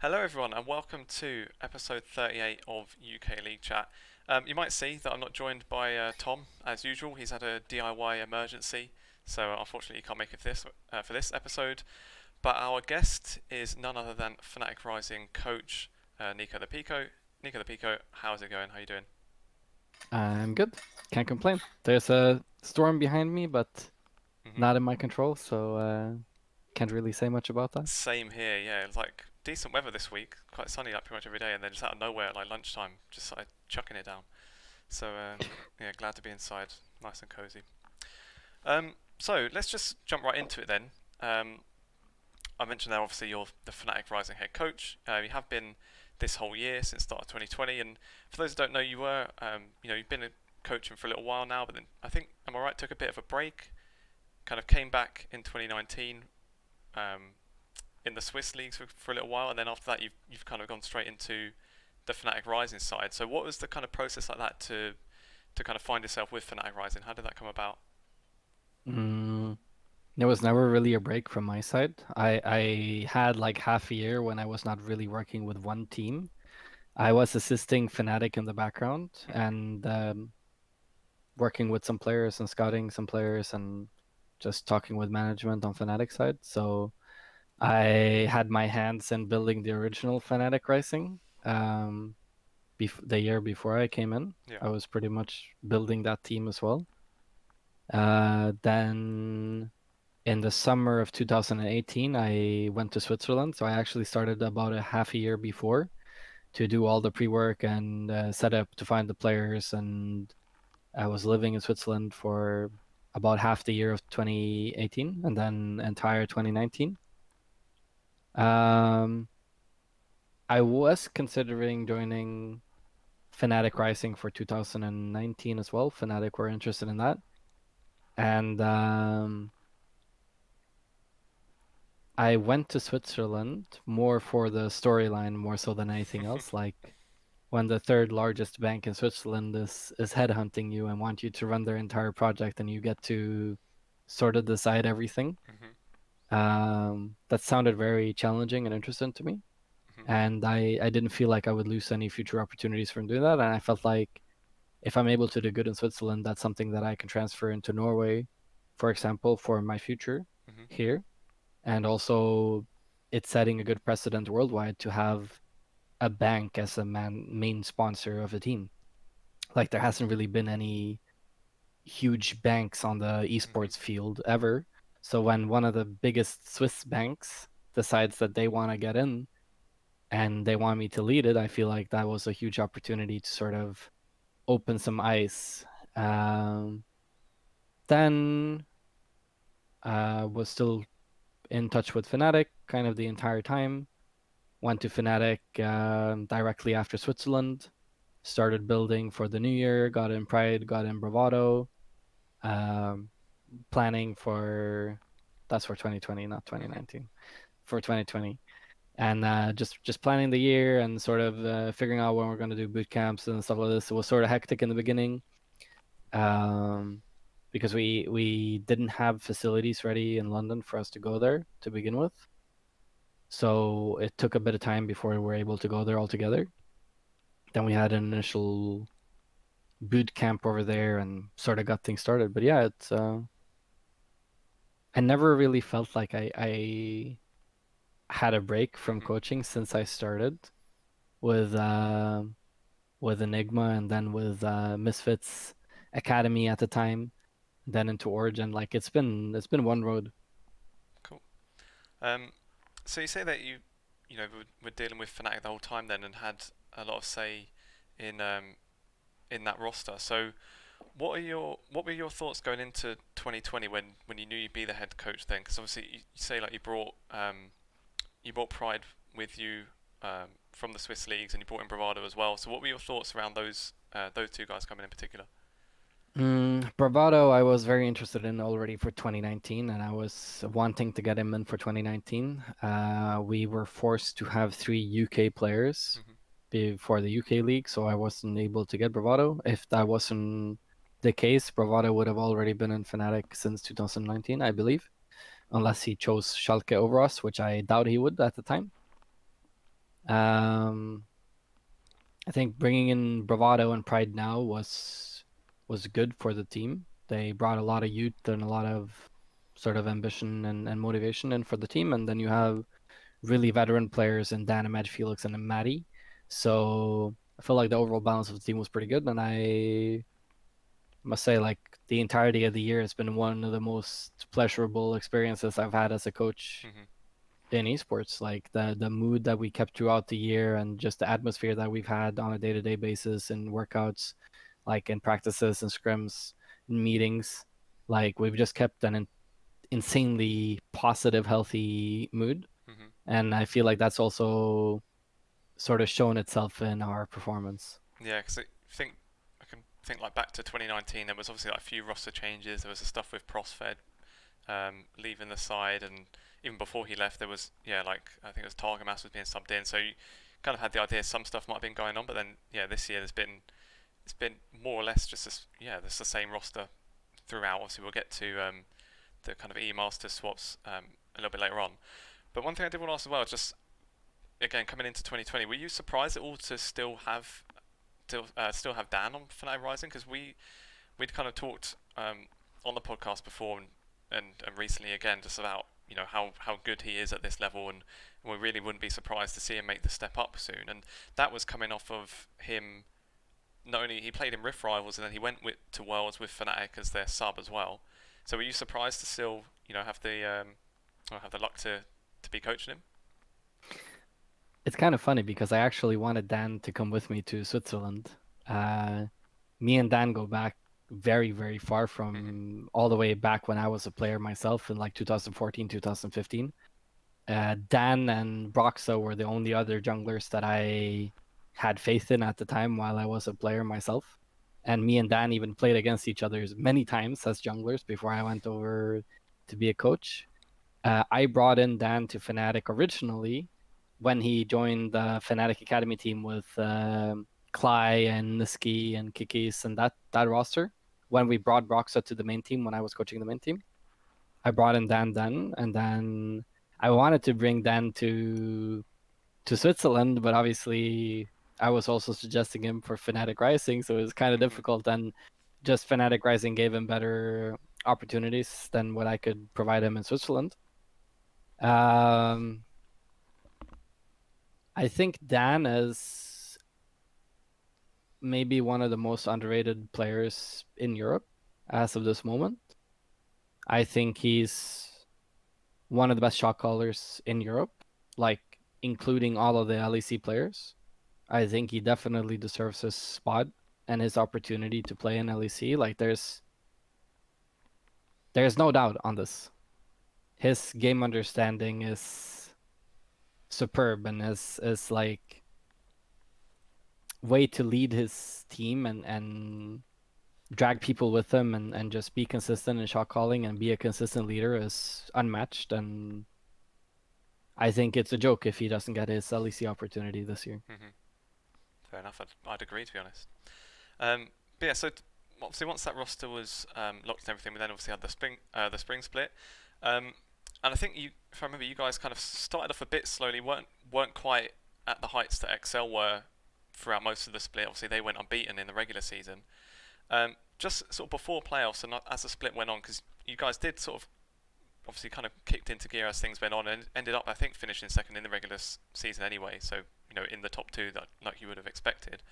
Hello, everyone, and welcome to episode 38 of UK League Chat. You might see that I'm not joined by Tom as usual. He's had a DIY emergency, so unfortunately, he can't make it for this episode. But our guest is none other than Fnatic Rising coach NicoThePico. NicoThePico, how's it going? How you doing? I'm good. Can't complain. There's a storm behind me, but hmm not in my control, so can't really say much about that. Same here. Yeah, it's like decent weather this week, quite sunny like pretty much every day, and then just out of nowhere at like lunchtime, just started chucking it down. So yeah, glad to be inside, nice and cozy. So let's just jump right into it then. Um, I mentioned there obviously you're the Fnatic Rising head coach. You have been this whole year since start of 2020, and for those who don't know, you've been coaching for a little while now. But then I think, am I right? Took a bit of a break, kind of came back in 2019 um, in the Swiss leagues for a little while, and then after that you've kind of gone straight into the Fnatic Rising side. So what was the kind of process like that to kind of find yourself with Fnatic Rising? How did that come about? Mm, there was never really a break from my side. I had like half a year when I was not really working with one team. I was assisting Fnatic in the background hmm and working with some players and scouting some players and just talking with management on Fnatic side. So I had my hands in building the original Fnatic Rising. The year before I came in. Yeah. I was pretty much building that team as well. Then in the summer of 2018, I went to Switzerland. So I actually started about a half a year before to do all the pre-work and set up to find the players. And I was living in Switzerland for about half the year of 2018 and then entire 2019. Um, I was considering joining Fnatic Rising for 2019 as well. Fnatic were interested in that. And I went to Switzerland more for the storyline, more so than anything else. Like when the third largest bank in Switzerland is headhunting you and want you to run their entire project, and you get to sort of decide everything. hmm That sounded very challenging and interesting to me. hmm And I didn't feel like I would lose any future opportunities from doing that. And I felt like if I'm able to do good in Switzerland, that's something that I can transfer into Norway, for example, for my future hmm here. And also, it's setting a good precedent worldwide to have a bank as a main sponsor of a team. Like there hasn't really been any huge banks on the hmm esports field ever. So when one of the biggest Swiss banks decides that they want to get in and they want me to lead it, I feel like that was a huge opportunity to sort of open some eyes. Um, then was still in touch with Fnatic kind of the entire time. Went to Fnatic directly after Switzerland. Started building for the new year. Got in Pride. Got in Bravado. Um, Planning for that's for 2020, not hmm 2019. For 2020, and just planning the year and sort of figuring out when we're going to do boot camps and stuff like this. It was sort of hectic in the beginning. Um, because we didn't have facilities ready in London for us to go there to begin with. So it took a bit of time before we were able to go there all together. Then we had an initial boot camp over there and sort of got things started. But yeah, it's I never really felt like I had a break from hmm coaching since I started with with Enigma and then with Misfits Academy at the time, then into Origin. Like it's been one road. Cool. Um, so you say that you were dealing with Fnatic the whole time then and had a lot of say in that roster. So what were your thoughts going into 2020 when you knew you'd be the head coach then? Because obviously you say like you brought Pride with you from the Swiss leagues and you brought in Bravado as well. So what were your thoughts around those two guys coming in particular? Bravado, I was very interested in already for 2019, and I was wanting to get him in for 2019. We were forced to have three UK players hmm before the UK league, so I wasn't able to get Bravado. If that wasn't the case, Bravado would have already been in Fnatic since 2019, I believe, unless he chose Schalke over us, which I doubt he would at the time. Um, I think bringing in Bravado and Pride now was good for the team. They brought a lot of youth and a lot of sort of ambition and motivation in for the team. And then you have really veteran players in Dan and MagiFelix and Maddie. So I feel like the overall balance of the team was pretty good. And I must say, like, the entirety of the year has been one of the most pleasurable experiences I've had as a coach Hmm. in esports. Like the mood that we kept throughout the year and just the atmosphere that we've had on a day-to-day basis in workouts, like in practices and scrims and meetings. Like we've just kept an insanely positive, healthy mood. Hmm. And I feel like that's also sort of shown itself in our performance. Yeah, because I can think like back to 2019. There was obviously like a few roster changes. There was the stuff with Prosfed leaving the side, and even before he left, there was like I think it was Targamas was being subbed in. So you kind of had the idea some stuff might have been going on, but then this year it's been more or less just this the same roster throughout. Obviously, we'll get to the kind of EU Masters swaps a little bit later on. But one thing I did want to ask as well, just again coming into 2020, were you surprised at all to still have Dan on Fnatic Rising? Because we'd kind of talked on the podcast before and recently again just about how good he is at this level, and we really wouldn't be surprised to see him make the step up soon. And that was coming off of him. Not only he played in Rift Rivals and then he went to Worlds with Fnatic as their sub as well. So were you surprised to still have the luck to be coaching him? It's kind of funny because I actually wanted Dan to come with me to Switzerland. Uh, Me and Dan go back very, very far Hmm. from all the way back when I was a player myself in like 2014, 2015. Dan and Broxah were the only other junglers that I had faith in at the time while I was a player myself. And me and Dan even played against each other many times as junglers before I went over to be a coach. I brought in Dan to Fnatic originally when he joined the Fnatic Academy team with Cly and Niski and Kikis and that roster. When we brought Broxah to the main team, when I was coaching the main team, I brought in Dan then, and then I wanted to bring Dan to Switzerland, but obviously I was also suggesting him for Fnatic Rising, so it was kind of Hmm. difficult. And just Fnatic Rising gave him better opportunities than what I could provide him in Switzerland. Um, I think Dan is maybe one of the most underrated players in Europe as of this moment. I think he's one of the best shot callers in Europe, like including all of the LEC players. I think he definitely deserves his spot and his opportunity to play in LEC. Like there's no doubt on this. His game understanding is superb and is like way to lead his team and drag people with him and just be consistent in shot calling and be a consistent leader is unmatched. And I think it's a joke if he doesn't get his LEC opportunity this year. Hmm. Fair enough. I'd agree to be honest. But yeah, so obviously once that roster was locked and everything, we then obviously had the spring split. Um, and I think if I remember, you guys kind of started off a bit slowly, weren't quite at the heights that XL were throughout most of the split. Obviously, they went unbeaten in the regular season. Just sort of before playoffs and as the split went on, because you guys did sort of obviously kind of kicked into gear as things went on and ended up, I think, finishing second in the regular season anyway. So in the top two that like you would have expected.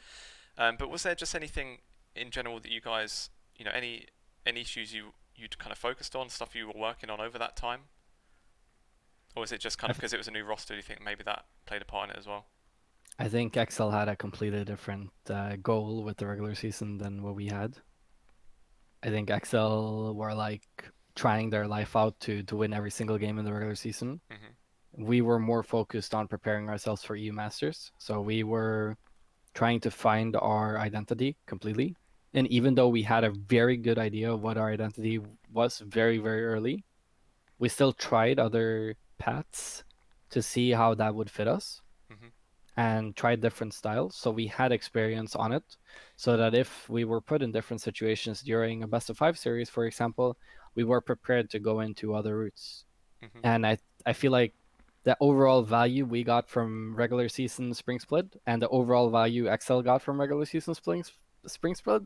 But was there just anything in general that you guys, any issues you'd kind of focused on, stuff you were working on over that time, or was it just kind I, of because it was a new roster? Do you think maybe that played a part in it as well? I think XL had a completely different goal with the regular season than what we had. I think XL were like trying their life out to win every single game in the regular season. Mhm. We were more focused on preparing ourselves for EU Masters. So we were trying to find our identity completely. And even though we had a very good idea of what our identity was very, very early, we still tried other paths to see how that would fit us Mhm. and tried different styles. So we had experience on it so that if we were put in different situations during a best of five series, for example, we were prepared to go into other routes. Mhm. And I feel like the overall value we got from regular season spring split and the overall value XL got from regular season spring split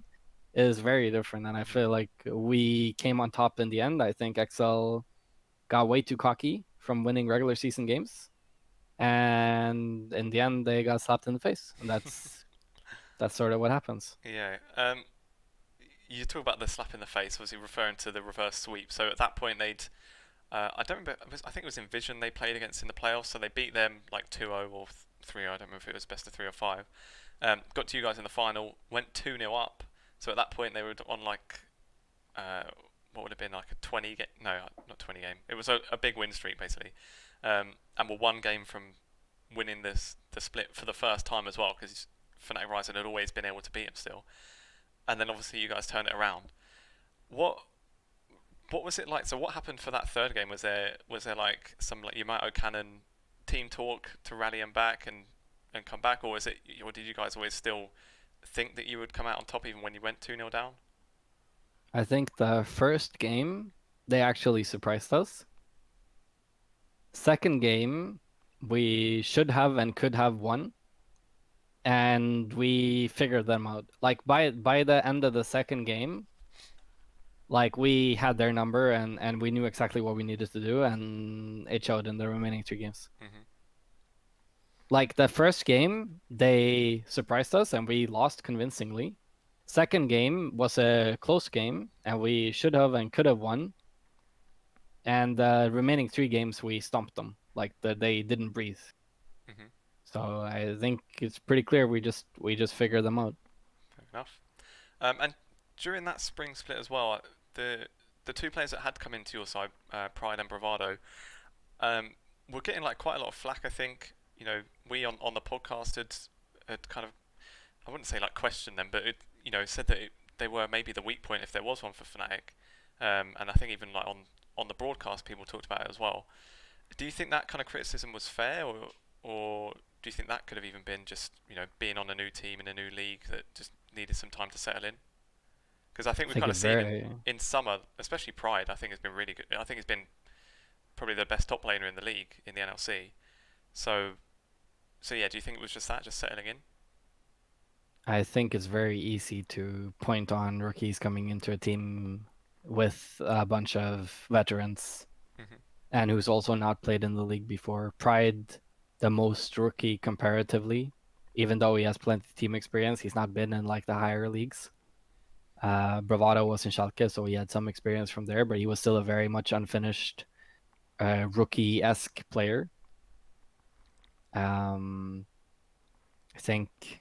is very different. And I Hmm. feel like we came on top in the end. I think XL got way too cocky from winning regular season games, and in the end they got slapped in the face, and that's sort of what happens. Yeah. You talk about the slap in the face, was he referring to the reverse sweep? So at that point they'd I don't remember. I think it was Envision they played against in the playoffs, so they beat them like 2-0 or 3-0. I don't remember if it was best of 3 or 5. Got to you guys in the final, went 2-0 up. So at that point they were on like uh, what would have been like a 20 game? No, not 20 game. It was a big win streak basically, and were one game from winning the split for the first time as well because Fnatic Rising had always been able to beat them still. And then obviously you guys turned it around. What what was it like? So what happened for that third game? Was there like some like Yamato Cannon team talk to rally them back and come back, or or did you guys always still think that you would come out on top even when you went 2-0 down? I think the first game they actually surprised us. Second game we should have and could have won, and we figured them out. Like by the end of the second game, like we had their number and we knew exactly what we needed to do, and it showed in the remaining 3 games. Hmm. Like the first game, they surprised us and we lost convincingly. Second game was a close game and we should have and could have won. And the remaining 3 games, we stomped them. Like they didn't breathe. Hmm. So I think it's pretty clear we just figured them out. Fair enough. And during that spring split as well, the two players that had come into your side, Pride and Bravado, um, were getting like quite a lot of flack. I think we on the podcast had kind of, I wouldn't say like questioned them, but it said that they were maybe the weak point if there was one for Fnatic, and I think even like on the broadcast people talked about it as well. Do you think that kind of criticism was fair, or do you think that could have even been just being on a new team in a new league that just needed some time to settle in? Because I think I we've think kind of it's seen very in summer, especially Pride. I think has been really good. I think it's been probably the best top laner in the league in the NLC. So yeah, do you think it was just that, just settling in? I think it's very easy to point on rookies coming into a team with a bunch of veterans Hmm. and who's also not played in the league before. Pride, the most rookie comparatively, even though he has plenty of team experience, he's not been in like the higher leagues. Bravado was in Schalke, so he had some experience from there, but he was still a very much unfinished rookie-esque player. Um, I think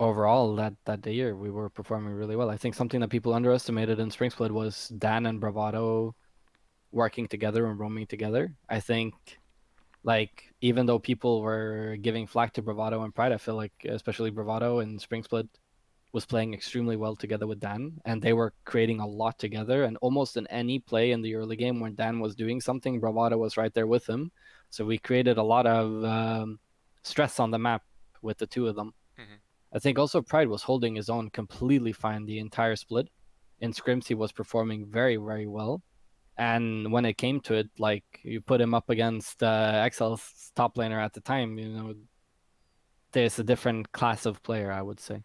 overall that year we were performing really well. I think something that people underestimated in Spring Split was Dan and Bravado working together and roaming together. I think like even though people were giving flack to Bravado and Pride, I feel like especially Bravado and Spring Split was playing extremely well together with Dan, and they were creating a lot together. And almost in any play in the early game when Dan was doing something, Bravado was right there with him. So we created a lot of stress on the map with the two of them. Hmm. I think also Pride was holding his own completely fine the entire split. In scrims, he was performing very, very well. And when it came to it, like you put him up against XL's top laner at the time, there's a different class of player, I would say.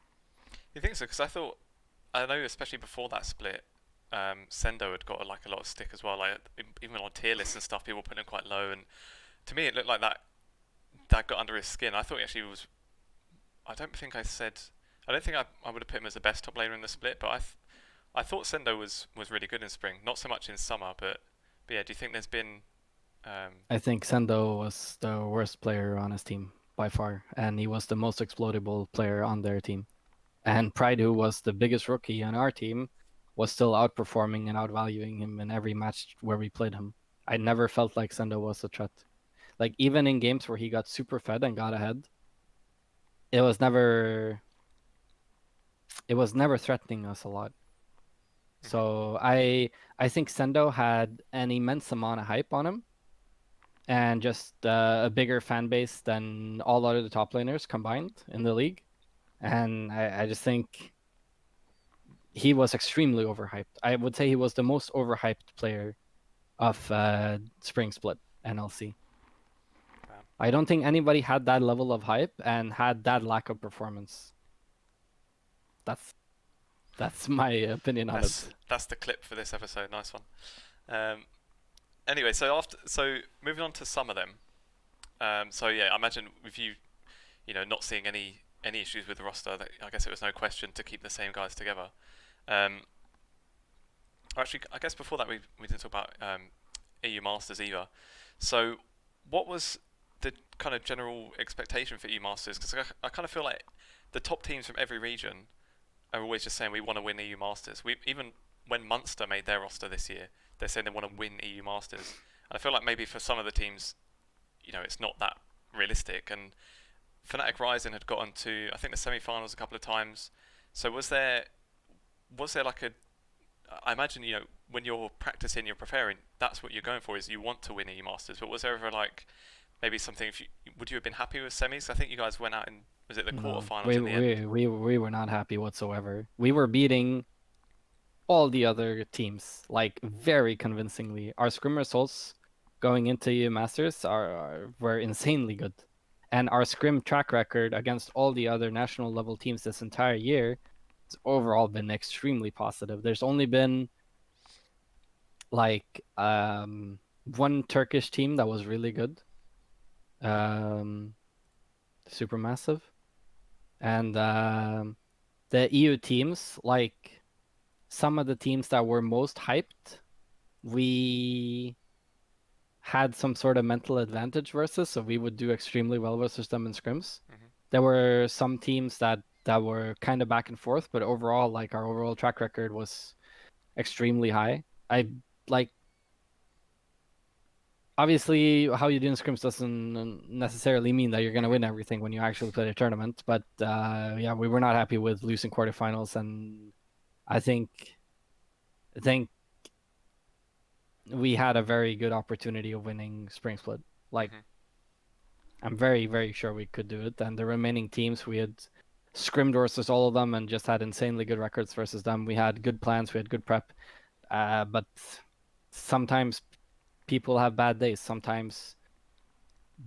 You think so? Because I know especially before that split, Sendo had got like a lot of stick as well. Like even on tier lists and stuff, people put him quite low, and to me it looked like that got under his skin. I thought he actually was. I don't think I said. I don't think I would have put him as the best top laner in the split, but I thought Sendo was really good in spring. Not so much in summer, but yeah. Do you think there's been? Um, I think Sendo was the worst player on his team by far, and he was the most exploitable player on their team. And Pride, who was the biggest rookie on our team, was still outperforming and outvaluing him in every match where we played him. I never felt like Sendo was a threat. Like even in games where he got super fed and got ahead, it was never threatening us a lot. mhm. So I think Sendo had an immense amount of hype on him and just a bigger fan base than all other top laners combined in the league. And I just think he was extremely overhyped. I would say he was the most overhyped player of Spring Split NLC. I don't think anybody had that level of hype and had that lack of performance. That's my opinion on it. That's the clip for this episode. Nice one. Um, anyway, so moving on to some of them. So yeah, I imagine with you, not seeing any issues with the roster, that I guess it was no question to keep the same guys together. Um, Actually, I guess before that we didn't talk about EU Masters either. So, what was the kind of general expectation for EU Masters? Because I kind of feel like the top teams from every region are always just saying we want to win EU Masters. We even when Munster made their roster this year, they're saying they want to win EU Masters. And I feel like maybe for some of the teams, it's not that realistic. And Fnatic Rising had gotten to I think the semi-finals a couple of times. So was there like a I imagine when you're practicing, you're preparing. That's what you're going for. Is you want to win EU Masters. But was there ever like maybe something? Would you have been happy with semis? I think you guys went out in was it the No, quarterfinals we in the end? we were not happy whatsoever. We were beating all the other teams like very convincingly. Our scrim results going into EU Masters were insanely good, and our scrim track record against all the other national level teams this entire year has overall been extremely positive. There's only been like one Turkish team that was really good, um, Supermassive, and the EU teams, like some of the teams that were most hyped, we had some sort of mental advantage versus, so we would do extremely well versus them in scrims. Hmm. There were some teams that were kind of back and forth, but overall, like our overall track record was extremely high. I like obviously how you do in scrims doesn't necessarily mean that you're going to Hmm. win everything when you actually play the tournament, but yeah, we were not happy with losing quarterfinals, and I think we had a very good opportunity of winning spring split. Like Hmm. I'm very very sure we could do it, and the remaining teams we had scrimmed versus all of them and just had insanely good records versus them. We had good plans, we had good prep, but sometimes people have bad days. Sometimes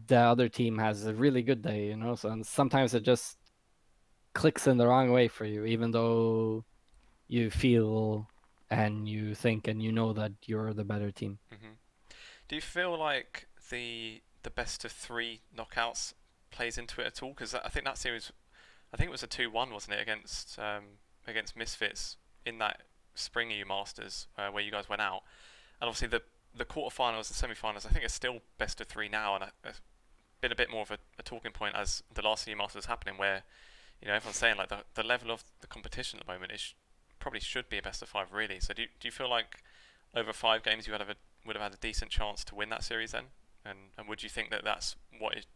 the other team has a really good day, So and sometimes it just clicks in the wrong way for you, even though you feel and you think and you know that you're the better team. Hmm. Do you feel like the best of three knockouts plays into it at all? Because I think that series, I think it was a 2-1, wasn't it, against Misfits in that spring EU Masters where you guys went out, and obviously the quarterfinals and semi-finals I think are still best of three now, and it's been a bit more of a talking point as the last EU Masters happening, where everyone's saying like the level of the competition at the moment is probably should be a best of five really. So do you feel like over 5 games you would have had a decent chance to win that series then? And would you think that that's what it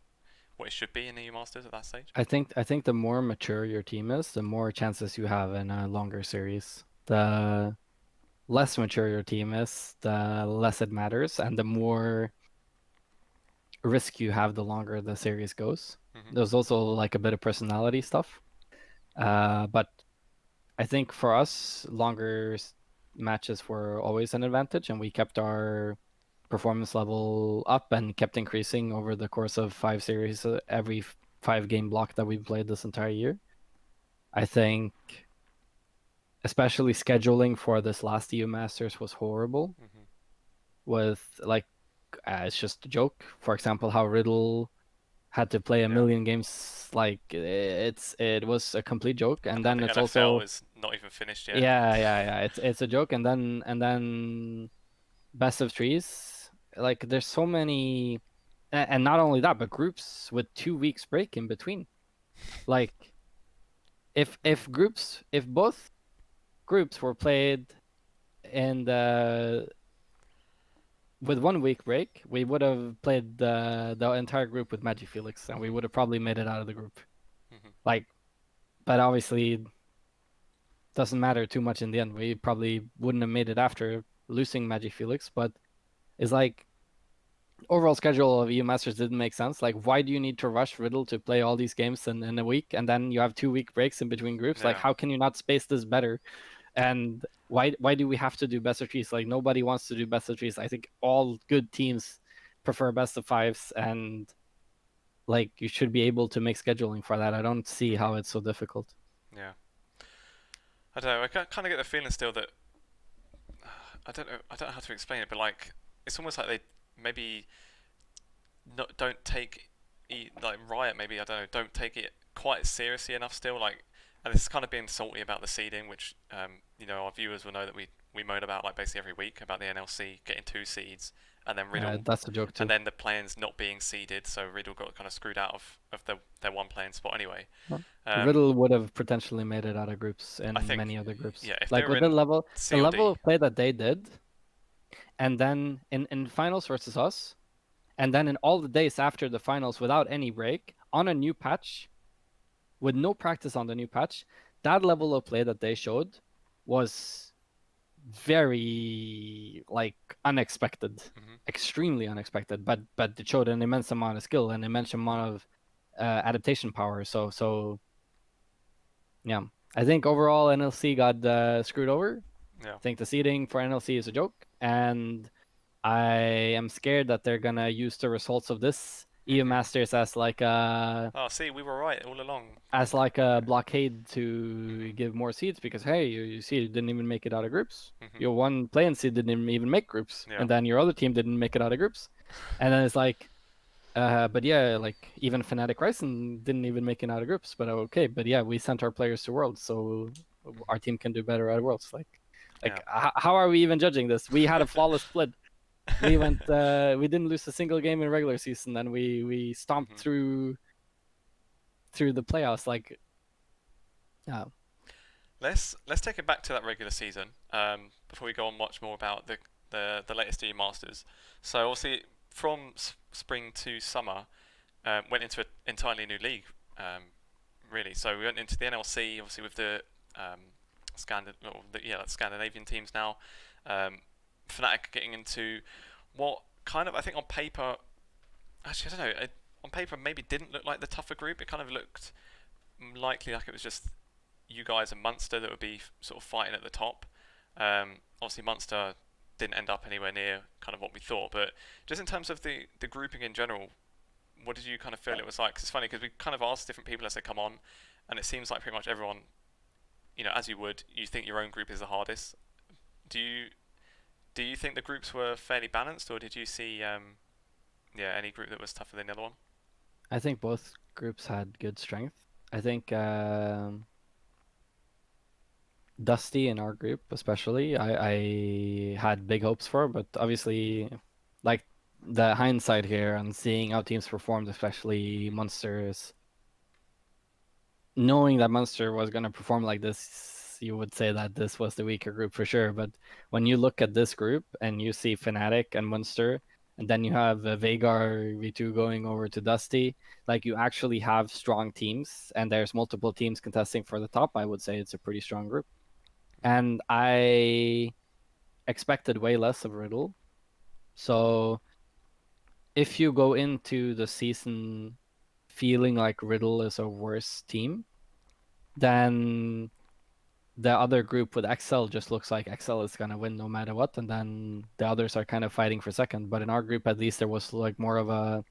should be in the EU Masters at that stage? I think the more mature your team is, the more chances you have in a longer series. The less mature your team is, the less it matters, and the more risk you have, the longer the series goes. Hmm. There's also like a bit of personality stuff. But I think for us, longer matches were always an advantage, and we kept our performance level up and kept increasing over the course of 5 series, every 5 game block that we played this entire year. I think, especially scheduling for this last EU Masters was horrible. Hmm. With like, it's just a joke. For example, how Riddle had to play a Yeah. million games, like it was a complete joke. And I then think it's NFL also is not even finished yet. yeah. It's a joke. And then best of threes. Like there's so many, and not only that, but groups with 2 weeks break in between. Like if both groups were played in the with 1 week break, we would have played the entire group with MagiFelix, and we Hmm. would have probably made it out of the group. Hmm. Like, but obviously doesn't matter too much in the end. We probably wouldn't have made it after losing MagiFelix, but it's like overall schedule of EU Masters didn't make sense. Like, why do you need to rush Riddle to play all these games in a week, and then you have 2 week breaks in between groups? Like, Yeah. how can you not space this better? And why do we have to do best of threes? Like, nobody wants to do best of threes. I think all good teams prefer best of fives, and like you should be able to make scheduling for that. I don't see how it's so difficult. Yeah. I don't know. I kind of get the feeling still that I don't know. I don't know how to explain it, but like it's almost like they maybe not don't take like Riot maybe I don't know don't take it quite seriously enough still. Like, and this is kind of being salty about the seeding, which our viewers will know that we moan about like basically every week about the NLC getting 2 seeds and then Riddle That's a joke and too. then the plans not being seeded, so Riddle got kind of screwed out of their one playing spot anyway. Well, Um, Riddle would have potentially made it out of groups I in think many other groups. yeah, if they Like were with in the level COD, of play that they did, and then in finals versus us, and then in all the days after the finals without any break on a new patch, with no practice on the new patch, that level of play that they showed was very like unexpected, hmm extremely unexpected. But it showed an immense amount of skill, an immense amount of adaptation power. So yeah, I think overall NLC got screwed over. yeah. I think the seeding for NLC is a joke, and I am scared that they're gonna use the results of this EU hmm Masters Oh, see, we were right all along. as like a Yeah. blockade to hmm give more seeds because hey, you see, you didn't even make it out of groups. hmm Your one playing seed didn't even make groups, Yeah. and then your other team didn't make it out of groups, and then it's like, but yeah, like even Fnatic Rising didn't even make it out of groups. But okay, but yeah, we sent our players to Worlds, so our hmm team can do better at Worlds. Yeah. How are we even judging this? We had a flawless split. We went, we didn't lose a single game in regular season, and we stomped hmm through the playoffs. Like, yeah, Let's take it back to that regular season before we go on much more about the latest EU Masters. So obviously from spring to summer went into an entirely new league, really. So we went into the NLC obviously with the that's Scandinavian teams now. Um, Fnatic getting into what kind of I think on paper actually I don't know on paper maybe didn't look like the tougher group. It kind of looked likely like it was just you guys and Munster that would be sort of fighting at the top. Obviously, Munster didn't end up anywhere near kind of what we thought, but just in terms of the grouping in general, what did you kind of feel it was like? 'Cause it's funny because we kind of asked different people as they come on, and it seems like pretty much everyone, as you would, you think your own group is the hardest. Do you do you think the groups were fairly balanced, or did you see any group that was tougher than the other one? I think both groups had good strength. I think Dusty in our group, especially, I had big hopes for, but obviously, like the hindsight here and seeing how teams performed, especially Munsters, knowing that Munster was going to perform like this, you would say that this was the weaker group for sure. But when you look at this group and you see Fnatic and Munster, and then you have Veigar V2 going over to Dusty, like you actually have strong teams, and there's multiple teams contesting for the top. I would say it's a pretty strong group. And I expected way less of Riddle. So if you go into the season feeling like Riddle is a worse team, then the other group with XL just looks like XL is gonna win no matter what, and then the others are kind of fighting for second. But in our group, at least there was like more of a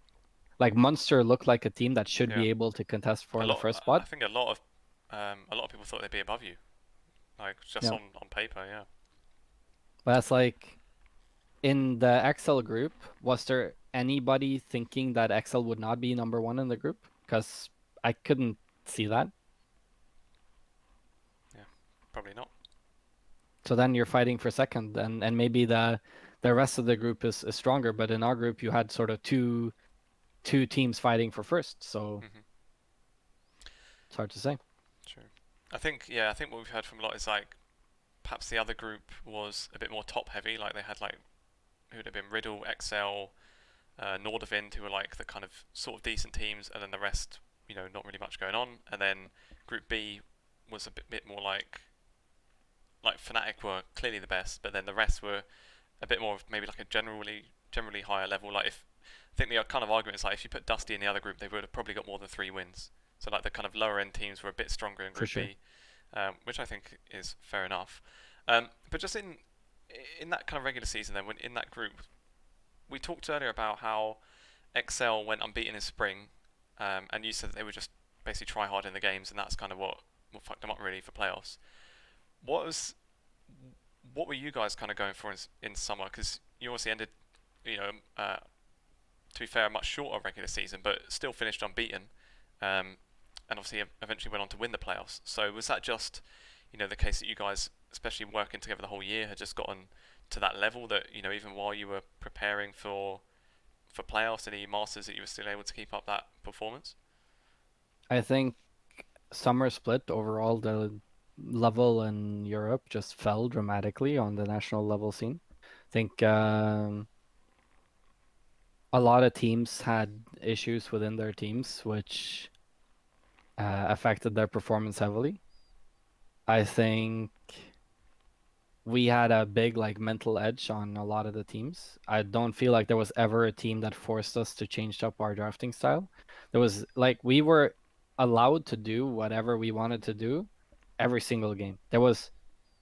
like Munster looked like a team that should Yeah, be able to contest a for the lot. first I spot. think a lot of people thought they'd be above you, like just Yeah, on paper. Yeah. but that's like in the XL group, was there anybody thinking that XL would not be number one in the group? Because I couldn't see that. Yeah, probably not. So then you're fighting for second, and maybe the rest of the group is stronger. But in our group, you had sort of two teams fighting for first, so hmm it's hard to say. True. I think what we've heard from a lot is like perhaps the other group was a bit more top heavy. Like they had like who would have been Riddle, XL, Nordavind, who were like the kind of sort of decent teams, and then the rest, not really much going on. And then Group B was a bit more like Fnatic were clearly the best, but then the rest were a bit more of maybe like a generally higher level. Like if I think the kind of argument is like if you put Dusty in the other group, they would have probably got more than 3 wins. So like the kind of lower end teams were a bit stronger in For Group sure. B, which I think is fair enough. But just in that kind of regular season, then when in that group, we talked earlier about how XL went unbeaten in spring, and you said that they would just basically try hard in the games, and that's kind of what fucked them up really for playoffs. What was what were you guys kind of going for in summer? Because you obviously ended, you know, to be fair, a much shorter regular season, but still finished unbeaten, and obviously eventually went on to win the playoffs. So was that just, the case that you guys, especially working together the whole year, had just gotten to that level that even while you were preparing for playoffs and EU Masters, that you were still able to keep up that performance? I think summer split overall, the level in Europe just fell dramatically on the national level scene. I think a lot of teams had issues within their teams, which affected their performance heavily. I think we had a big mental edge on a lot of the teams. I don't feel like there was ever a team that forced us to change up our drafting style. There was we were allowed to do whatever we wanted to do every single game. There was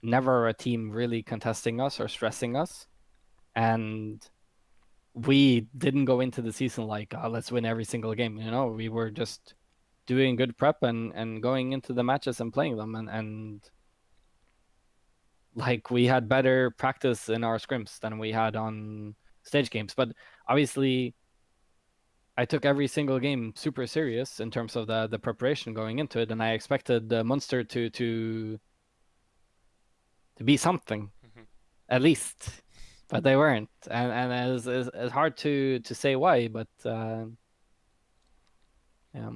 never a team really contesting us or stressing us. And we didn't go into the season like, oh, let's win every single game. We were just doing good prep and going into the matches and playing them. And we had better practice in our scrims than we had on stage games. But obviously, I took every single game super serious in terms of the preparation going into it, and I expected the Munster to be something Hmm. at least, but they weren't, and it's hard to say why, but yeah.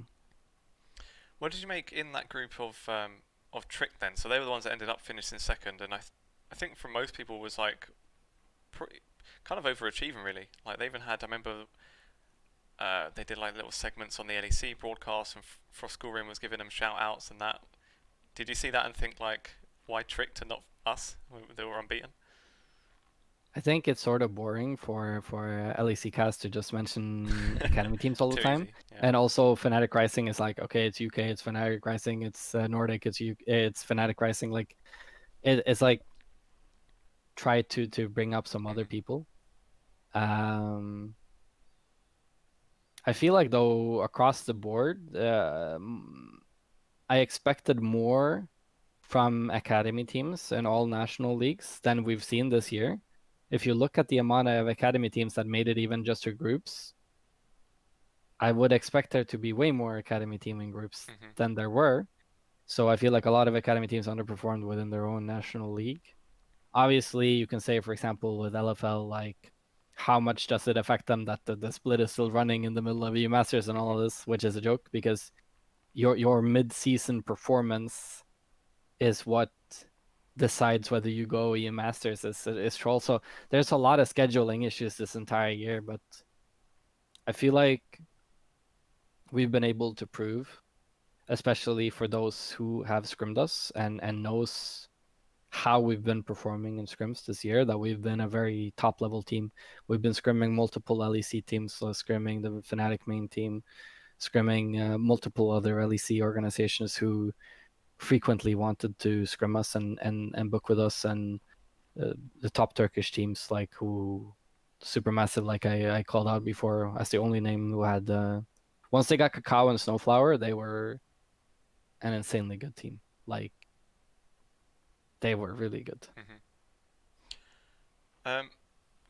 What did you make in that group of Trick then? So they were the ones that ended up finishing second, and I think for most people was like pretty kind of overachieving really. Like they even had, I remember they did like little segments on the LEC broadcast, and Frost Schoolroom was giving them shout outs and that. Did you see that and think like, why Trick to not us? They were unbeaten. I think it's sort of boring for LEC cast to just mention academy teams all the Too time, easy. Yeah. and also Fnatic Rising is like, okay, it's UK, it's Fnatic Rising, it's Nordic, it's Fnatic Rising. It's like try to bring up some other Hmm. people. I feel like though across the board, I expected more from academy teams in all national leagues than we've seen this year. If you look at the amount of academy teams that made it even just to groups, I would expect there to be way more academy team in groups Hmm. than there were. So I feel like a lot of academy teams underperformed within their own national league. Obviously, you can say, for example, with LFL, how much does it affect them that the split is still running in the middle of EU Masters and all Hmm. of this, which is a joke because your mid-season performance is what decides whether you go EU Masters is troll. So there's a lot of scheduling issues this entire year, but I feel like we've been able to prove, especially for those who have scrimmed us and knows how we've been performing in scrims this year, that we've been a very top level team. We've been scrimming multiple LEC teams, so scrimming the Fnatic main team, scrimming multiple other LEC organizations who frequently wanted to scrim us and book with us, and the top Turkish teams who Supermassive, I called out before as the only name who had once they got Kakao and Snowflower, they were an insanely good team. They were really good. Hmm. Um,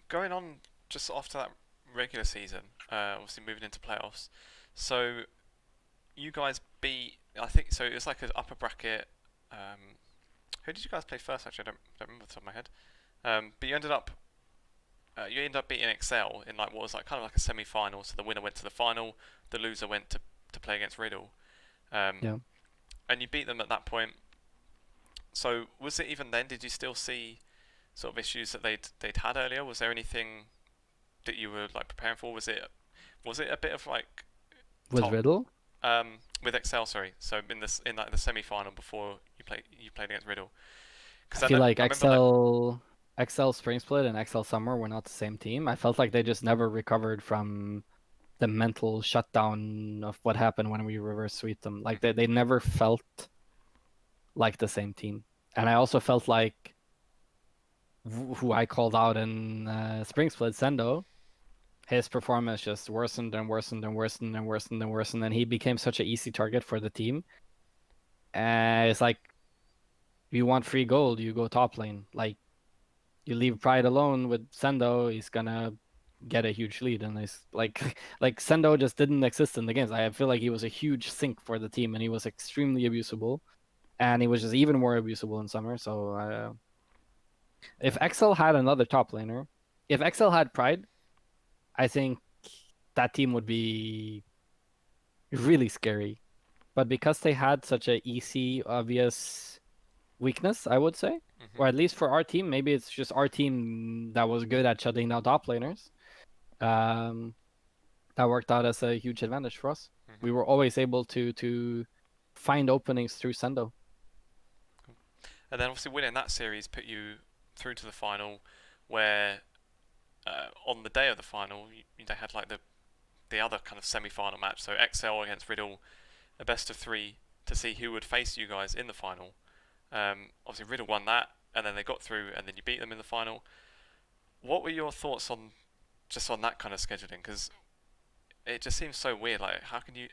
Going on just after that regular season, obviously moving into playoffs. So you guys beat, I think, so it was like an upper bracket. Who did you guys play first? Actually, I don't remember off the top of my head. But you ended up beating XL in like what was like kind of like a semi-final. So the winner went to the final, the loser went to play against Riddle, um, Yeah. and you beat them at that point. So was it even then? Did you still see sort of issues that they'd had earlier? Was there anything that you were like preparing for? Was it a bit of like With top Riddle, with Excel? Sorry, so in like the semi final before you played against Riddle, I because feel like I remember like XL Spring Split and XL Summer were not the same team. I felt like they just never recovered from the mental shutdown of what happened when we reverse sweep them. mhm, They never felt like the same team. And I also felt like who I called out in Spring Split, Sendo. his performance just worsened and worsened and worsened and worsened and worsened, and he became such an easy target for the team. And it's like, if you want free gold, you go top lane. Like, you leave Pride alone with Sendo, he's gonna get a huge lead, and it's like like Sendo just didn't exist in the games. I feel like he was a huge sink for the team, and he was extremely abusable, and he was just even more abusable in summer. So if XL had another top laner, if XL had Pride, I think that team would be really scary. But because they had such a easy, obvious weakness, I would say, or at least for our team, maybe it's just our team that was good at shutting down top laners. Um, that worked out as a huge advantage for us. We were always able to find openings through Sendo. And then obviously winning that series put you through to the final, where on the day of the final, they had like the other kind of semi-final match. So XL against Riddle, a best of 3 to see who would face you guys in the final. Obviously Riddle won that, and then they got through, and then you beat them in the final. What were your thoughts on that kind of scheduling? Because it just seems so weird. Like, how can you?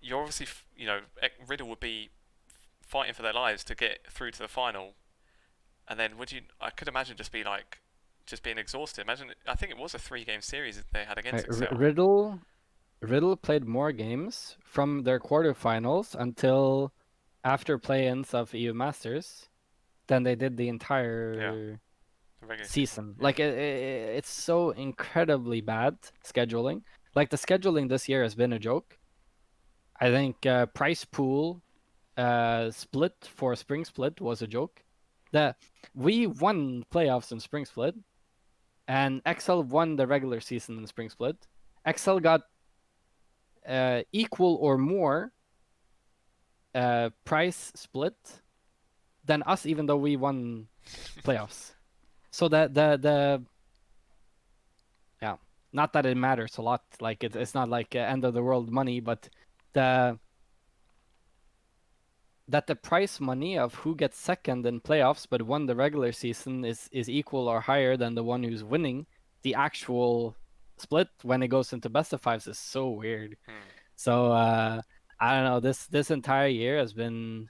You're obviously, Riddle would be fighting for their lives to get through to the final, and then would you? I could imagine just being exhausted. Imagine, I think it was a 3-game series that they had against XL. Riddle played more games from their quarterfinals until after play-ins of EU Masters than they did the entire season. Yeah. Like it's so incredibly bad scheduling. Like the scheduling this year has been a joke. I think price pool split for Spring Split was a joke. That we won playoffs in Spring Split, and XL won the regular season in Spring Split. XL got equal or more price split than us, even though we won playoffs. So yeah, not that it matters a lot. Like it's not like end of the world money, but the price money of who gets second in playoffs but won the regular season is equal or higher than the one who's winning the actual split when it goes into best of fives is so weird. So I don't know. This entire year has been,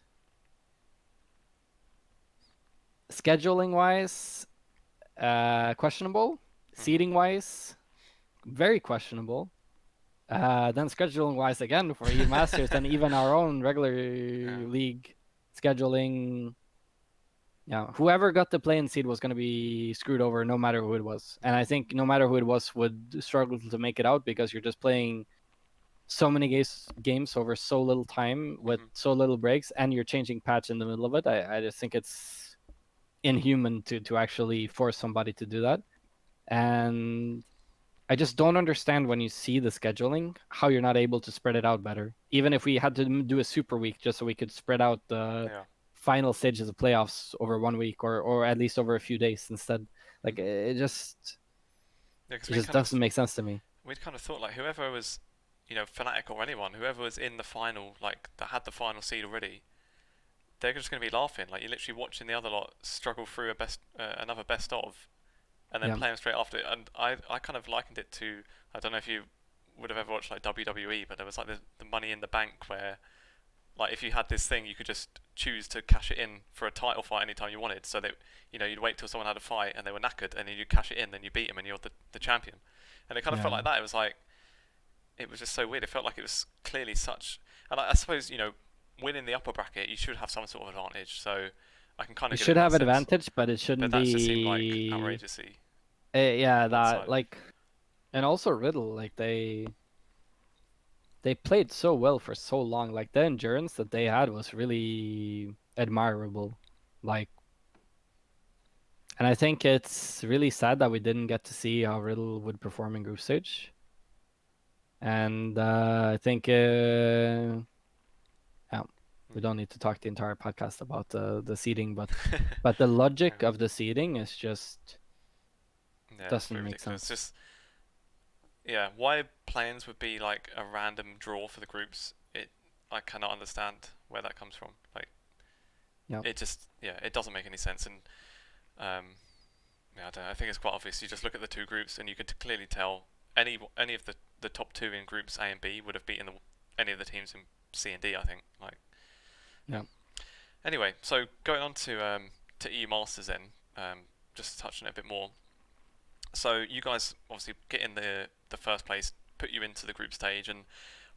scheduling wise, questionable. Seating wise, very questionable. Then scheduling wise again for EU Masters and even our own regular league scheduling. Yeah, whoever got the play-in seed was going to be screwed over no matter who it was. And I think no matter who it was would struggle to make it out because you're just playing so many games over so little time with so little breaks, and you're changing patch in the middle of it. I just think it's inhuman to actually force somebody to do that. And I just don't understand when you see the scheduling, how you're not able to spread it out better. Even if we had to do a super week just so we could spread out the final stages of playoffs over 1 week or at least over a few days instead. Like it just doesn't make sense to me. We'd kind of thought like whoever was, Fnatic or anyone, whoever was in the final, like that had the final seed already, they're just going to be laughing. Like you're literally watching the other lot struggle through another best of, and then play them straight after it. And I kind of likened it to, I don't know if you would have ever watched like WWE, but there was like the Money in the Bank where, like if you had this thing, you could just choose to cash it in for a title fight anytime you wanted. So that you'd wait till someone had a fight and they were knackered, and then you cash it in, then you beat them, and you're the champion. And it kind of felt like that. It was like, it was just so weird. It felt like it was clearly such, and I suppose winning the upper bracket, you should have some sort of advantage. So I can kind of. You should have an advantage, but it shouldn't be. But that just seemed like outrageously. Yeah, that like, and also Riddle, like they played so well for so long. Like the endurance that they had was really admirable. Like, and I think it's really sad that we didn't get to see how Riddle would perform in group stage. And I think we don't need to talk the entire podcast about the seeding, but the logic of the seeding is just doesn't make sense. It's just why play-ins would be like a random draw for the groups. I cannot understand where that comes from. Like, it just it doesn't make any sense. And Yeah, I don't know. I think it's quite obvious. You just look at the two groups, and you could clearly tell any of the top two in groups A and B would have beaten any of the teams in C and D. I think. Like, yeah. Yeah. Anyway, so going on to EU Masters then, just to touch on it a bit more. So you guys obviously get in the first place, put you into the group stage, and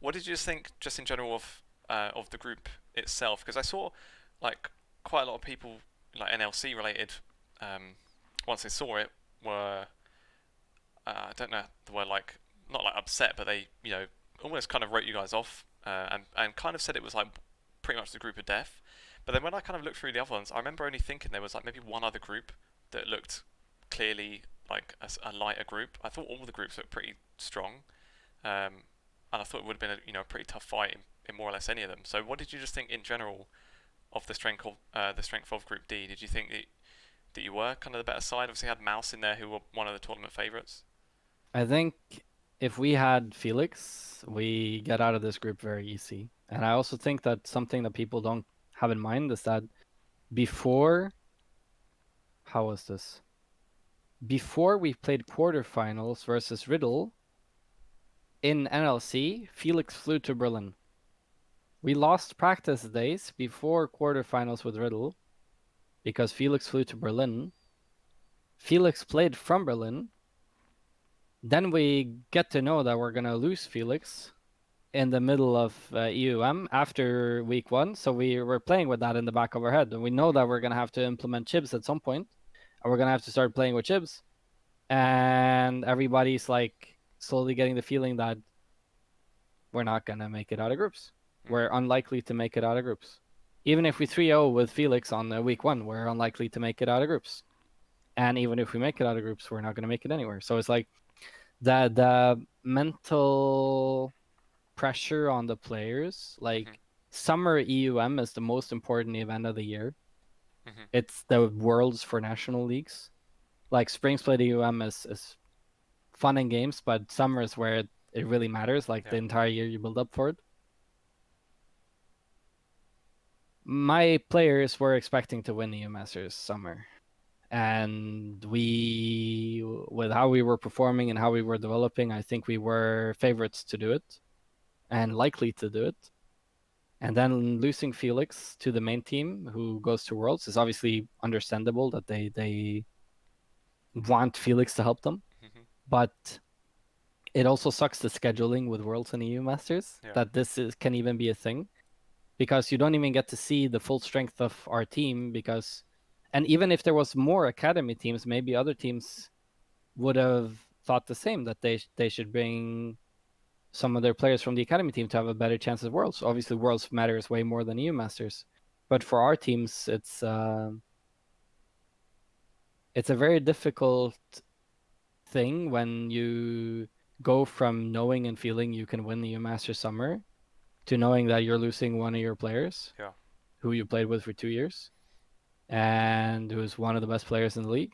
what did you just think, just in general, of the group itself? Because I saw like quite a lot of people like NLC related, once they saw it, were I don't know the word, like not like upset, but they almost kind of wrote you guys off, and kind of said it was like pretty much the group of death. But then when I kind of looked through the other ones, I remember only thinking there was like maybe one other group that looked clearly like a lighter group. I thought all the groups looked pretty strong, and I thought it would have been a pretty tough fight in more or less any of them. So what did you just think in general of the strength of Group D? Did you think that you were kind of the better side? Obviously, you had Mouse in there, who were one of the tournament favourites. I think if we had Felix, we get out of this group very easy. And I also think that something that people don't have in mind is that before, how was this? Before we played quarterfinals versus Riddle in NLC, Felix flew to Berlin. We lost practice days before quarterfinals with Riddle because Felix flew to Berlin. Felix played from Berlin. Then we get to know that we're going to lose Felix in the middle of EUM after week 1. So we were playing with that in the back of our head. And we know that we're going to have to implement Chibs at some point. And we're going to have to start playing with Chibs. And everybody's like slowly getting the feeling that we're not going to make it out of groups. We're unlikely to make it out of groups. Even if we 3-0 with Felix on week 1, we're unlikely to make it out of groups. And even if we make it out of groups, we're not going to make it anywhere. So it's like the mental pressure on the players. Like summer EUM is the most important event of the year. It's the worlds for national leagues. Like spring split EUM is fun and games, but summer is where it really matters. Like the entire year you build up for it. My players were expecting to win the EU Masters summer. And we, with how we were performing and how we were developing, I think we were favorites to do it and likely to do it. And then losing Felix to the main team who goes to Worlds is obviously understandable that they want Felix to help them. But it also sucks the scheduling with Worlds and EU Masters that can even be a thing, because you don't even get to see the full strength of our team. Because, and even if there was more academy teams, maybe other teams would have thought the same, that they should bring some of their players from the academy team to have a better chance at Worlds. Obviously, Worlds matters way more than EU Masters, but for our teams, it's a very difficult thing when you go from knowing and feeling you can win the EU Masters summer to knowing that you're losing one of your players, who you played with for 2 years, and who's one of the best players in the league,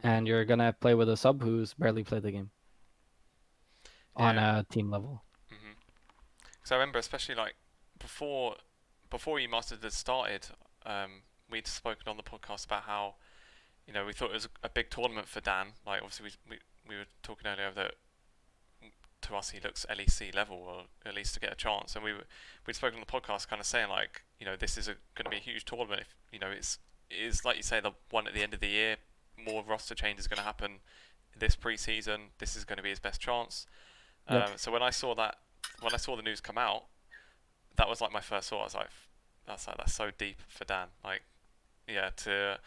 and you're gonna play with a sub who's barely played the game on a team level. Because I remember, especially like before EU Masters had started, we'd spoken on the podcast about how we thought it was a big tournament for Dan. Like obviously we were talking earlier that to us he looks LEC level, or at least to get a chance. And we'd spoken on the podcast, kind of saying like this is going to be a huge tournament. If it is like you say, the one at the end of the year. More roster change is going to happen this pre-season. This is going to be his best chance. So when I saw the news come out, that was like my first thought. I was like, that's so deep for Dan. Like, to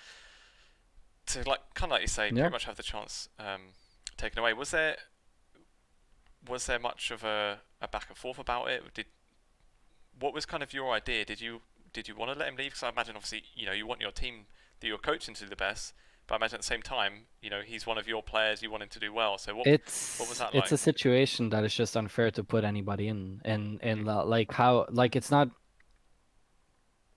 like kind of like you say, pretty much have the chance taken away. Was there much of a back and forth about it? What was kind of your idea? Did you want to let him leave? Because I imagine obviously you want your team that you're coaching to do the best. But I imagine at the same time, he's one of your players. You want him to do well. So what was that like? It's a situation that is just unfair to put anybody in like how, like, it's not.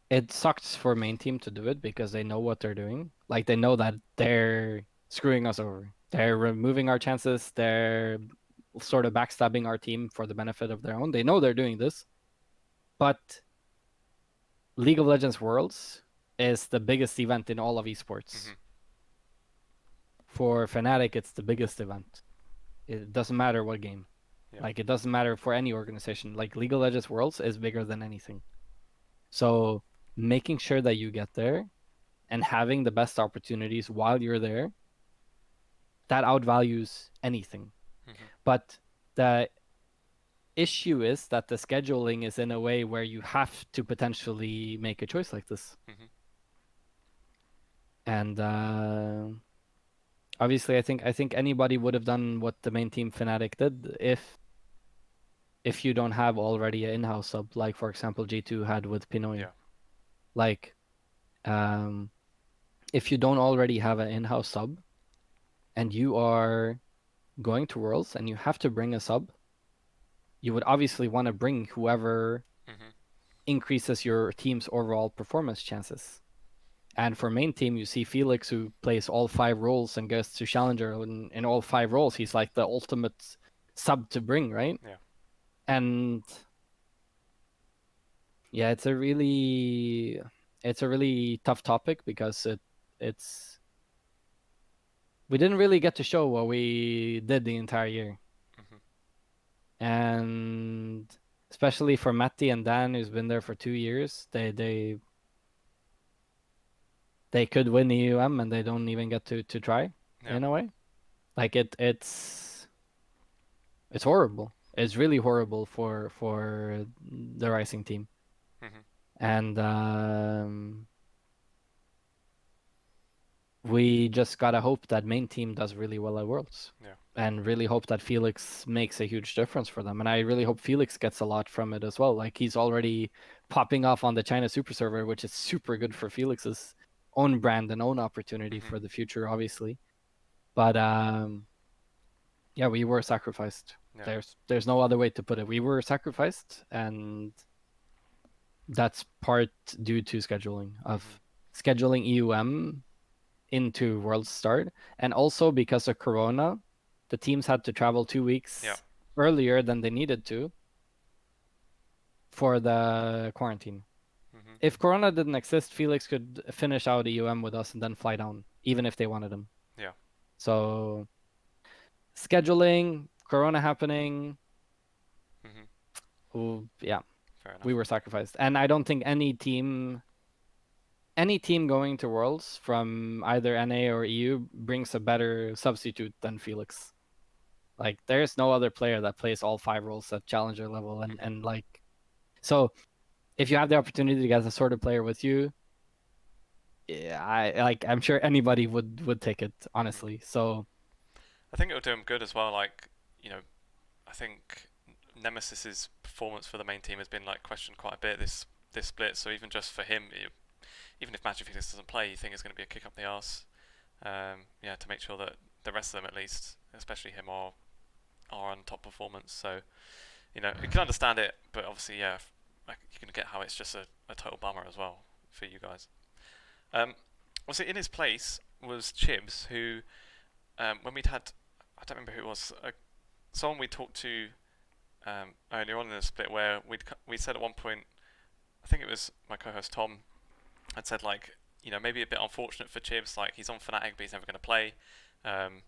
It sucks for main team to do it because they know what they're doing. Like they know that they're screwing us over. They're removing our chances. They're sort of backstabbing our team for the benefit of their own. They know they're doing this, but League of Legends Worlds is the biggest event in all of esports. For Fnatic, it's the biggest event. It doesn't matter what game. Yeah. Like, it doesn't matter for any organization. Like, League of Legends Worlds is bigger than anything. So making sure that you get there and having the best opportunities while you're there, that outvalues anything. Mm-hmm. But the issue is that the scheduling is in a way where you have to potentially make a choice like this. Mm-hmm. And obviously, I think anybody would have done what the main team Fnatic did if you don't have already an in-house sub, like for example G2 had with Pinoy. Yeah. Like, if you don't already have an in-house sub, and you are going to Worlds and you have to bring a sub, you would obviously want to bring whoever Mm-hmm. increases your team's overall performance chances. And for main team, you see Felix, who plays all 5 roles and goes to Challenger in all 5 roles. He's like the ultimate sub to bring, right? Yeah. And yeah, it's a really tough topic because it's we didn't really get to show what we did the entire year. Mm-hmm. And especially for Matti and Dan, who's been there for 2 years, they could win EUM and they don't even get to try Yeah. in a way. Like it's horrible. It's really horrible for the Rising team. Mm-hmm. And we just gotta hope that main team does really well at Worlds. Yeah. And really hope that Felix makes a huge difference for them. And I really hope Felix gets a lot from it as well. Like, he's already popping off on the China Super Server, which is super good for Felix's own brand and own opportunity Mm-hmm. for the future, obviously. But yeah, we were sacrificed. Yeah. There's no other way to put it. We were sacrificed, and that's part due to scheduling of scheduling EUM into World Start, and also because of Corona, the teams had to travel 2 weeks Yeah. earlier than they needed to for the quarantine. Mm-hmm. If Corona didn't exist, Felix could finish out EUM with us and then fly down, even if they wanted him. Yeah. So scheduling, Corona happening, Mm-hmm. yeah, Fair enough. we were sacrificed. And I don't think any team going to Worlds from either NA or EU brings a better substitute than Felix. Like, there's no other player that plays all 5 roles at challenger level, and Mm-hmm. and like, so if you have the opportunity to get a sort of player with you, yeah, I'm sure anybody would take it, Mm-hmm. honestly. So I think it'll do him good as well. Like, I think Nemesis's performance for the main team has been like questioned quite a bit this split. So even just for him, even if MagiFelix doesn't play, you think it's going to be a kick up the arse. Yeah, to make sure that the rest of them, at least, especially him, are on top performance. So you can understand it, but obviously, yeah, you can get how it's just a total bummer as well for you guys. Obviously, in his place was Chibs, who when we'd had, I don't remember who it was, someone we talked to earlier on in the split, where we said at one point, I think it was my co-host Tom, had said like, maybe a bit unfortunate for Chibs, like he's on Fnatic but he's never going to play, and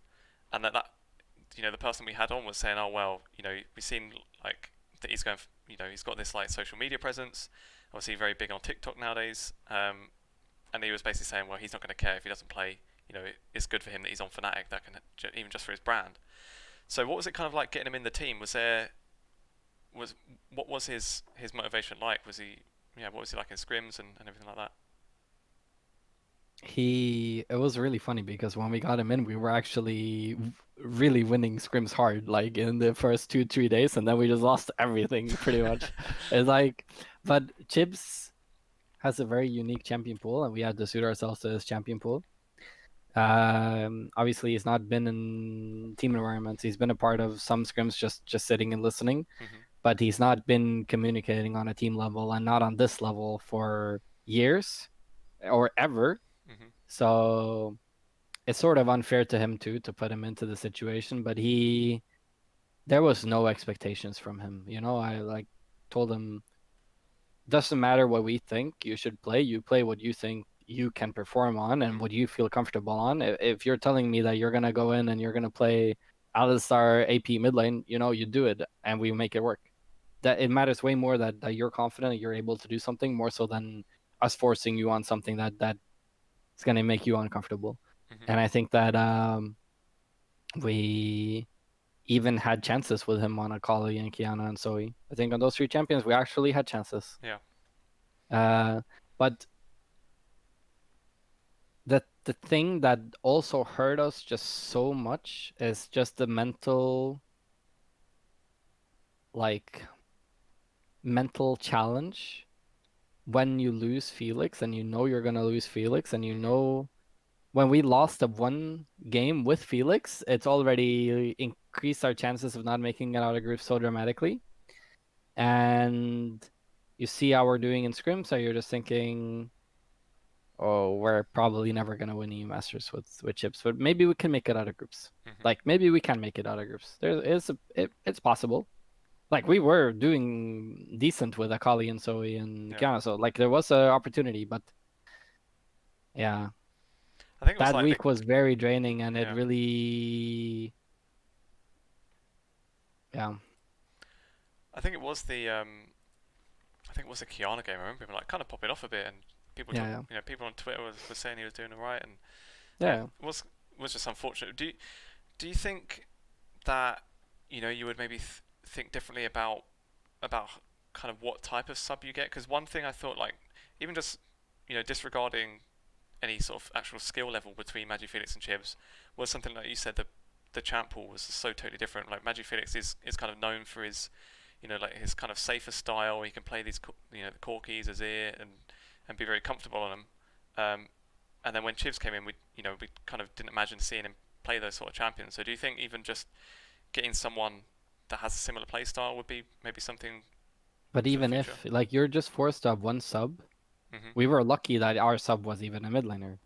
that the person we had on was saying, oh well, we've seen like that he's going, he's got this like social media presence, obviously very big on TikTok nowadays, and he was basically saying, well, he's not going to care if he doesn't play. It's good for him that he's on Fnatic. That can even just for his brand. So what was it kind of like getting him in the team? What was his motivation like? What was he like in scrims and everything like that? it was really funny because when we got him in, we were actually really winning scrims hard, like in the first 2-3 days, and then we just lost everything pretty much. It's like, but Chibs has a very unique champion pool, and we had to suit ourselves to his champion pool. Obviously, he's not been in team environments. He's been a part of some scrims, just sitting and listening, Mm-hmm. but he's not been communicating on a team level, and not on this level for years or ever. Mm-hmm. So it's sort of unfair to him too to put him into the situation. But there was no expectations from him. I told him, doesn't matter what we think you should play. You play what you think you can perform on and Mm. what you feel comfortable on. If you're telling me that you're gonna go in and you're gonna play Alistar AP mid lane, you do it and we make it work. That it matters way more that you're confident that you're able to do something more so than us forcing you on something that is gonna make you uncomfortable. Mm-hmm. And I think that we even had chances with him on Akali and Kiana and Zoe. I think on those 3 champions we actually had chances. Yeah. But the thing that also hurt us just so much is just the like mental challenge when you lose Felix and you know you're gonna lose Felix and you Mm-hmm. know when we lost the one game with Felix, it's already increased our chances of not making it out of group so dramatically. And you see how we're doing in scrims, so you're just thinking, oh, we're probably never gonna win EU Masters with Chibs, but maybe we can make it out of groups. Mm-hmm. Like maybe we can make it out of groups. It's possible. Like we were doing decent with Akali and Zoe and Yeah. Kiana, so like there was an opportunity, but yeah, I think it was that like the week was very draining, and it yeah. really, yeah, I think it was the I think it was the Kiana game. I remember him like kind of popping off a bit, and yeah, yeah, people on Twitter were saying he was doing alright, and yeah, yeah. was just unfortunate. Do you think that you would maybe think differently about kind of what type of sub you get? Because one thing I thought, like, even just disregarding any sort of actual skill level between MagiFelix and Chibs, was something like you said, the champ pool was so totally different. Like MagiFelix is kind of known for his like his kind of safer style. He can play these the Corkies, Azir, and be very comfortable on them. And then when Chibs came in, we kind of didn't imagine seeing him play those sort of champions. So do you think even just getting someone that has a similar play style would be maybe something But for the even future? if like you're just forced to have one sub, Mhm. we were lucky that our sub was even a mid laner.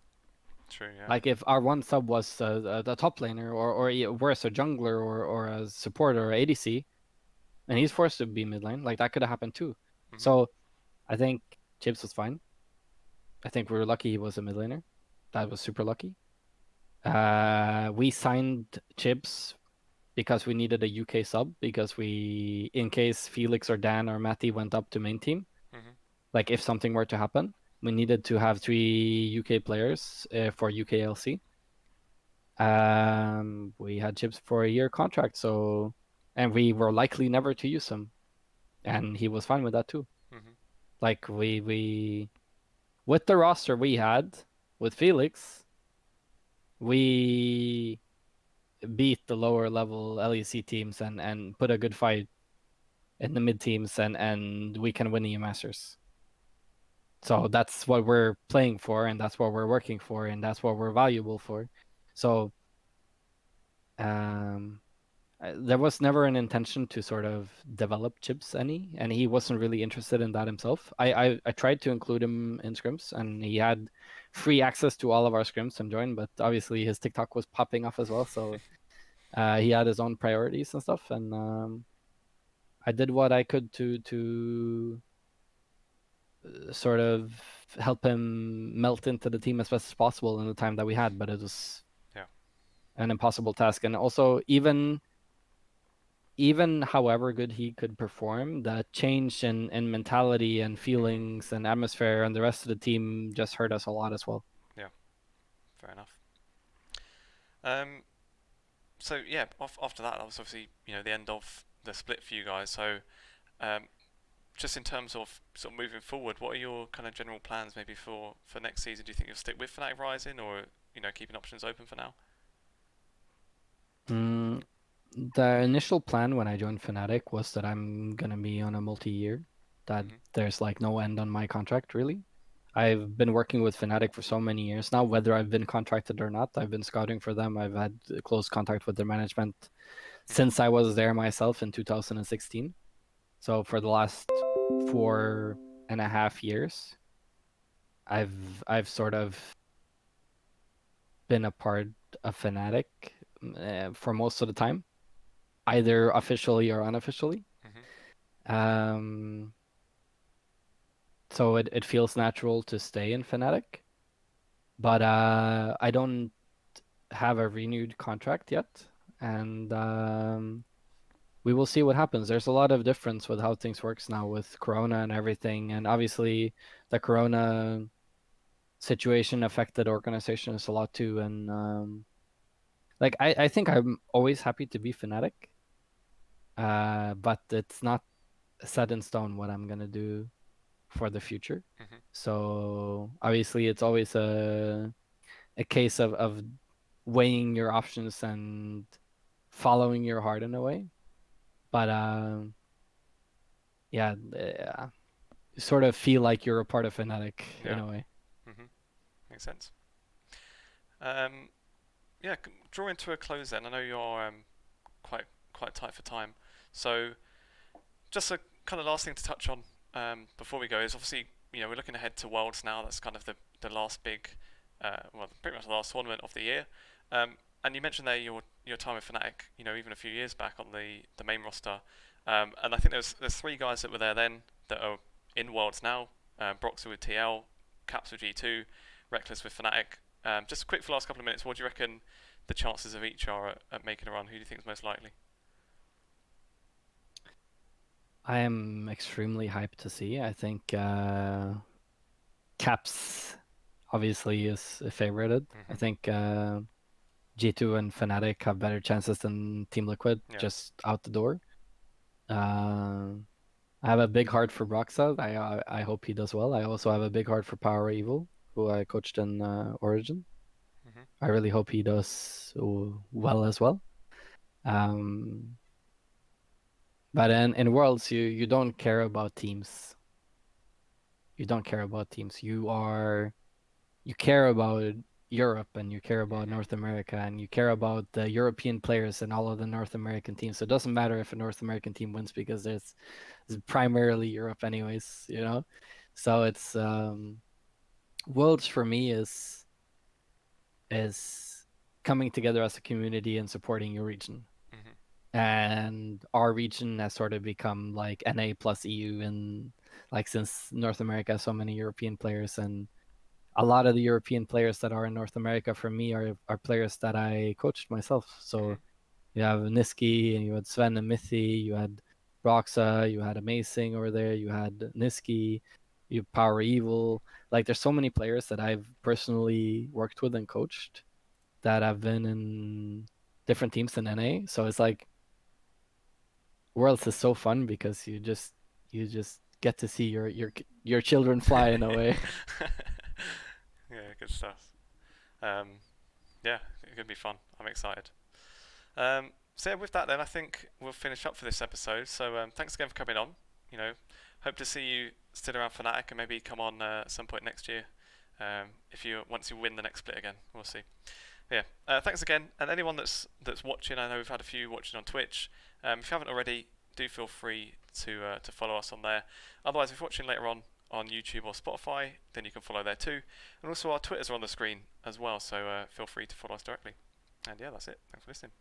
True. Yeah. Like if our one sub was the top laner or worse a jungler or a support or a ADC, and he's forced to be mid lane, like that could have happened too. Mhm. So I think Chips was fine. I think we were lucky he was a mid laner. That was super lucky. We signed Chips because we needed a UK sub because in case Felix or Dan or Matty went up to main team, Mhm. like if something were to happen, we needed to have 3 UK players for UKLC. We had Chips for a year contract, and we were likely never to use him, and he was fine with that too. Mhm. Like we with the roster we had with Felix, we beat the lower level LEC teams and put a good fight in the mid teams and we can win the Masters. So that's what we're playing for and that's what we're working for and that's what we're valuable for. So um there was never an intention to sort of develop Chibs any, and he wasn't really interested in that himself. I tried to include him in scrims, and he had free access to all of our scrims and join, but obviously his TikTok was popping off as well, so he had his own priorities and stuff, and I did what I could to sort of help him melt into the team as best as possible in the time that we had, but it was Yeah. an impossible task, and also even however good he could perform, the change in mentality and Mhm. feelings and atmosphere and the rest of the team just hurt us a lot as well. Yeah. Fair enough. Um. So yeah, after that was obviously the end of the split for you guys. So um, just in terms of sort of moving forward, what are your kind of general plans maybe for next season? Do you think you'll stick with Fnatic Rising, or keeping options open for now? Mm, the initial plan when I joined Fnatic was that I'm gonna be on a multi-year, that Mhm. there's like no end on my contract really. I've been working with Fnatic for so many years now, whether I've been contracted or not. I've been scouting for them. I've had close contact with their management Mhm. since I was there myself in 2016. So for the last 4.5 years, I've sort of been a part of Fnatic for most of the time, either officially or unofficially. Mhm. Um, so it feels natural to stay in Fnatic. But I don't have a renewed contract yet, and we will see what happens. There's a lot of difference with how things works now with Corona and everything, and obviously the Corona situation affected organizations a lot too. And like I think I'm always happy to be Fnatic, but it's not set in stone what I'm gonna do for the future. Hmm. So obviously it's always a case of weighing your options and following your heart in a way. But yeah, you sort of feel like you're a part of Fnatic in Yeah. a way. Hmm. Makes sense. Um, yeah, drawing to a close then. I know you're quite quite tight for time, so just a kind of last thing to touch on before we go is obviously we're looking ahead to Worlds now. That's kind of the last big, well, pretty much the last tournament of the year. And you mentioned there your time with Fnatic, even a few years back on the main roster. And I think there's three guys that were there then that are in Worlds now. Broxah with TL, Caps with G2, Rekkles with Fnatic. Just quick for the last couple of minutes, what do you reckon the chances of each are at making a run? Who do you think is most likely? I am extremely hyped to see. I think Caps obviously is favorited. I Hmm. think G2 and Fnatic have better chances than Team Liquid Yeah. just out the door. Uh, I have a big heart for Broxah. I hope he does well. I also have a big heart for Power Evil, who I coached in Origin. Hmm. I really hope he does well as well. Um, but in Worlds, you don't care about teams. You don't care about teams. You care about Europe and you care about Hmm. North America and you care about the European players and all of the North American teams. So it doesn't matter if a North American team wins because it's primarily Europe anyways, you know? So it's Worlds for me is coming together as a community and supporting your region. Hmm. And our region has sort of become like NA plus EU and like since North America has so many European players and a lot of the European players that are in North America for me are players that I coached myself. Hmm. So you have Niski and you had Sven and Mithy, you had Broxah, you had Amazing over there, you had Niski, you have Power Evil. Like there's so many players that I've personally worked with and coached that have been in different teams in NA. So it's like Worlds is so fun because you just get to see your children fly in a way. Yeah, good stuff. Um, yeah, it's gonna be fun. I'm excited. So yeah, with that then, I think we'll finish up for this episode. So thanks again for coming on. You know, hope to see you still around Fnatic and maybe come on at some point next year. If you once you win the next split again, we'll see. Yeah, thanks again, and anyone that's watching. I know we've had a few watching on Twitch. If you haven't already, do feel free to follow us on there. Otherwise, if you're watching later on YouTube or Spotify, then you can follow there too. And also our Twitters are on the screen as well, so feel free to follow us directly. And yeah, that's it. Thanks for listening.